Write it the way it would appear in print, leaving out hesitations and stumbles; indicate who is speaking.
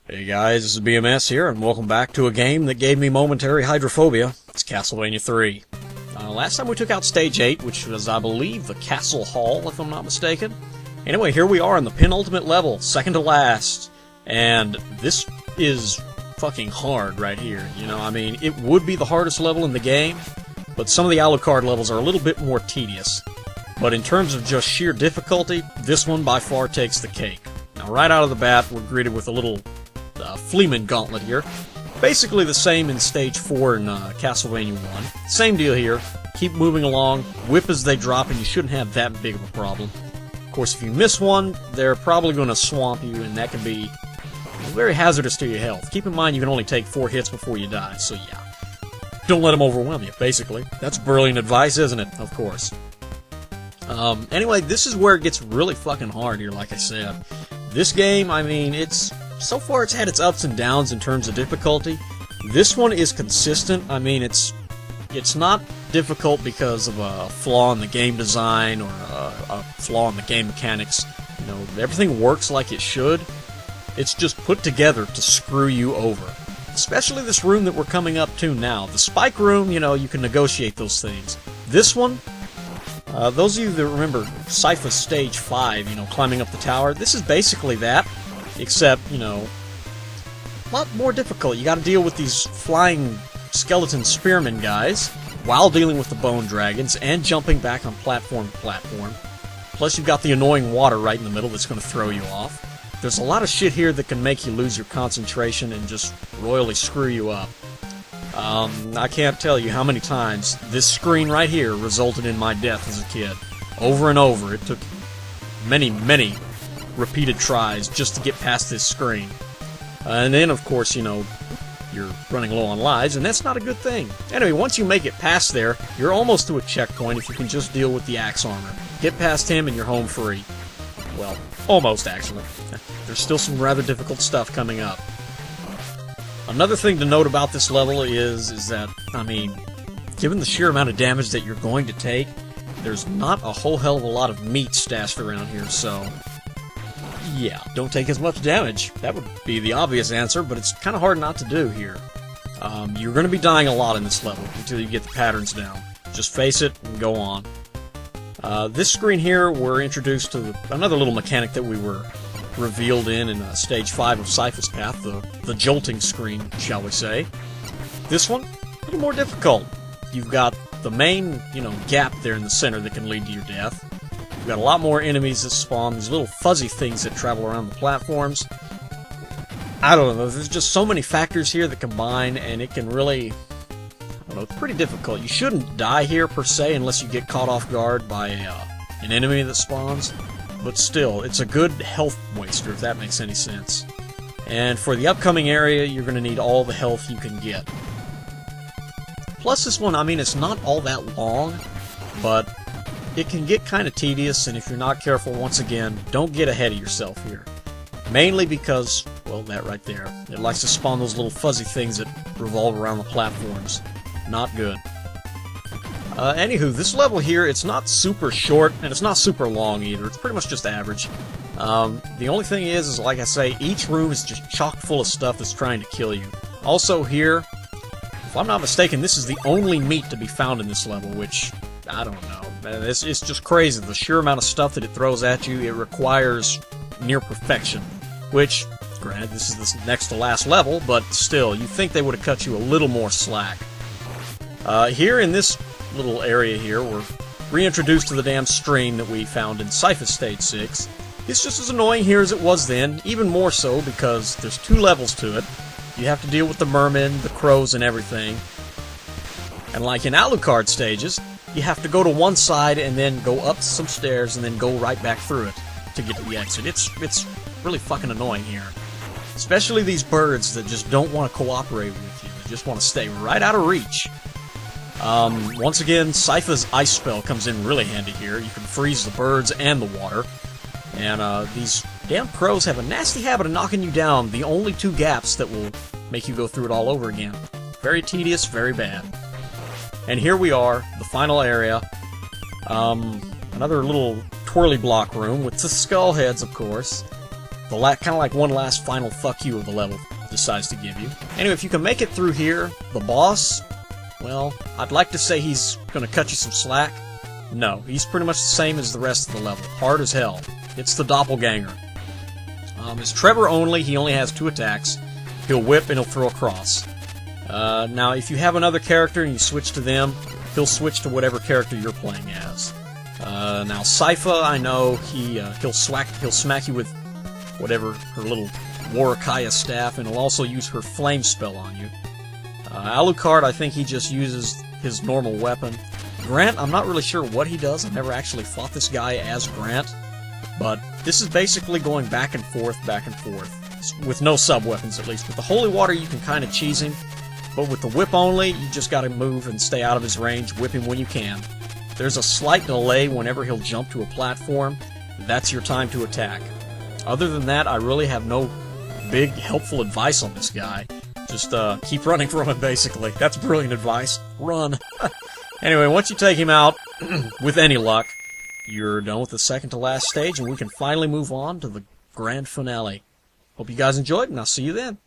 Speaker 1: Hey guys, this is BMS here, and welcome back to a game that gave me momentary hydrophobia. It's Castlevania 3. Last time we took out Stage 8, which was, I believe, the Castle Hall, if I'm not mistaken. Anyway, here we are in the penultimate level, second to last. And this is fucking hard right here. You know, I mean, it would be the hardest level in the game, but some of the Alucard levels are a little bit more tedious. But in terms of just sheer difficulty, this one by far takes the cake. Now, right out of the bat, we're greeted with a little Fleman gauntlet here. Basically the same in Stage 4 in Castlevania 1. Same deal here. Keep moving along, whip as they drop, and you shouldn't have that big of a problem. Of course, if you miss one, they're probably going to swamp you, and that can be very hazardous to your health. Keep in mind you can only take 4 hits before you die, so yeah. Don't let them overwhelm you, basically. That's brilliant advice, isn't it? Of course. Anyway, this is where it gets really fucking hard here, like I said. This game, I mean, so far it's had its ups and downs in terms of difficulty. This one is consistent. I mean, it's not difficult because of a flaw in the game design or a flaw in the game mechanics. You know, everything works like it should. It's just put together to screw you over. Especially this room that we're coming up to now. The spike room, you know, you can negotiate those things. This one, those of you that remember Sypha's Stage 5, you know, climbing up the tower, this is basically that. Except, you know, a lot more difficult. You gotta deal with these flying skeleton spearmen guys, while dealing with the bone dragons, and jumping back on platform to platform. Plus you've got the annoying water right in the middle that's gonna throw you off. There's a lot of shit here that can make you lose your concentration and just royally screw you up. I can't tell you how many times this screen right here resulted in my death as a kid. Over and over. It took many repeated tries just to get past this screen. And then, of course, you know, you're running low on lives, and that's not a good thing. Anyway, once you make it past there, you're almost to a checkpoint if you can just deal with the axe armor. Get past him and you're home free. Well, almost, actually. There's still some rather difficult stuff coming up. Another thing to note about this level is that, I mean, given the sheer amount of damage that you're going to take, there's not a whole hell of a lot of meat stashed around here, so yeah, don't take as much damage. That would be the obvious answer, but it's kind of hard not to do here. You're going to be dying a lot in this level until you get the patterns down. Just face it and go on. This screen here, we're introduced to another little mechanic that we were revealed in Stage 5 of Sypha's Path, the jolting screen, shall we say. This one, a little more difficult. You've got the main, you know, gap there in the center that can lead to your death. You've got a lot more enemies that spawn, these little fuzzy things that travel around the platforms. I don't know, there's just so many factors here that combine, and it can really, I don't know, it's pretty difficult. You shouldn't die here, per se, unless you get caught off guard by an enemy that spawns. But still, it's a good health waster, if that makes any sense. And for the upcoming area, you're going to need all the health you can get. Plus this one, I mean, it's not all that long, but it can get kind of tedious, and if you're not careful, once again, don't get ahead of yourself here. Mainly because, well, that right there. It likes to spawn those little fuzzy things that revolve around the platforms. Not good. Anywho, this level here, it's not super short, and it's not super long either. It's pretty much just average. The only thing is, like I say, each room is just chock full of stuff that's trying to kill you. Also here, if I'm not mistaken, this is the only meat to be found in this level, which, I don't know. It's just crazy. The sheer amount of stuff that it throws at you, it requires near perfection. Which, granted, this is the next to last level, but still, you'd think they would have cut you a little more slack. Here in this little area here, we're reintroduced to the damn stream that we found in Sypha's Stage 6. It's just as annoying here as it was then, even more so because there's 2 levels to it. You have to deal with the mermen, the crows, and everything. And like in Alucard stages, you have to go to one side and then go up some stairs and then go right back through it to get to the exit. It's really fucking annoying here. Especially these birds that just don't want to cooperate with you. They just want to stay right out of reach. Once again, Sypha's ice spell comes in really handy here. You can freeze the birds and the water. And these damn crows have a nasty habit of knocking you down the only 2 gaps that will make you go through it all over again. Very tedious, very bad. And here we are, the final area. Another little twirly block room with the skull heads, of course. kind of like one last final fuck you of the level decides to give you. Anyway, if you can make it through here, the boss, well, I'd like to say he's going to cut you some slack. No, he's pretty much the same as the rest of the level. Hard as hell. It's the doppelganger. It's Trevor only. He only has 2 attacks. He'll whip and he'll throw a cross. Now, if you have another character and you switch to them, he'll switch to whatever character you're playing as. Now, Sypha, I know, he'll smack you with whatever, her little Warakaya staff, and he'll also use her flame spell on you. Alucard, I think he just uses his normal weapon. Grant, I'm not really sure what he does. I've never actually fought this guy as Grant, but this is basically going back and forth, with no sub-weapons at least. With the Holy Water, you can kind of cheese him, but with the whip only, you just gotta move and stay out of his range, whip him when you can. There's a slight delay whenever he'll jump to a platform. That's your time to attack. Other than that, I really have no big helpful advice on this guy. Just keep running from him, basically. That's brilliant advice. Run. Anyway, once you take him out, with any luck, you're done with the second to last stage, and we can finally move on to the grand finale. Hope you guys enjoyed, and I'll see you then.